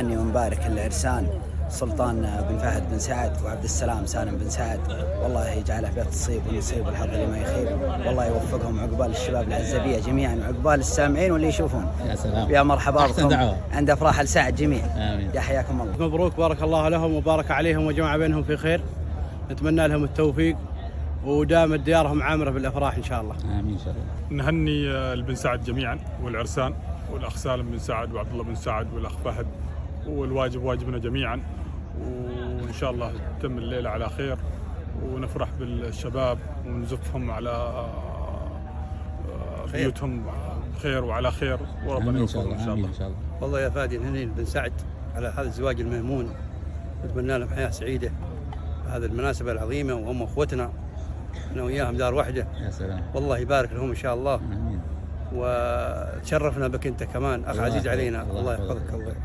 نهني ونبارك العرسان سلطان بن فهد بن سعد وعبد السلام سالم بن سعد، والله يجعله بيت الصيب ونصيب الحظ اللي ما يخيب، والله يوفقهم عقبال الشباب العزبية جميعا وعقبال السامعين واللي يشوفون. يا سلام، يا مرحبا بكم عند أفراح السعد جميع. آمين. يا حياكم الله. مبروك، بارك الله لهم وبارك عليهم وجمع بينهم في خير، نتمنى لهم التوفيق ودامت ديارهم عامرة بالأفراح إن شاء الله. آمين إن شاء الله. نهني البن سعد جميعا والعرسان والأخ سالم بن سعد وعبد الله بن سعد والأخ فهد، والواجب واجبنا جميعا، وإن شاء الله تتم الليلة على خير ونفرح بالشباب ونزفهم على بيوتهم بخير وعلى خير وربنا يوفقهم إن شاء الله. والله يا فادي نهني بن سعد على هذا الزواج المهمون، نتمنى لهم حياة سعيدة هذه المناسبة العظيمة، وهم أخوتنا احنا وياهم دار واحدة. يا سلام، والله يبارك لهم إن شاء الله. آمين. وتشرفنا بك أنت كمان أخ عزيز علينا، الله يحفظك الله يحفظك.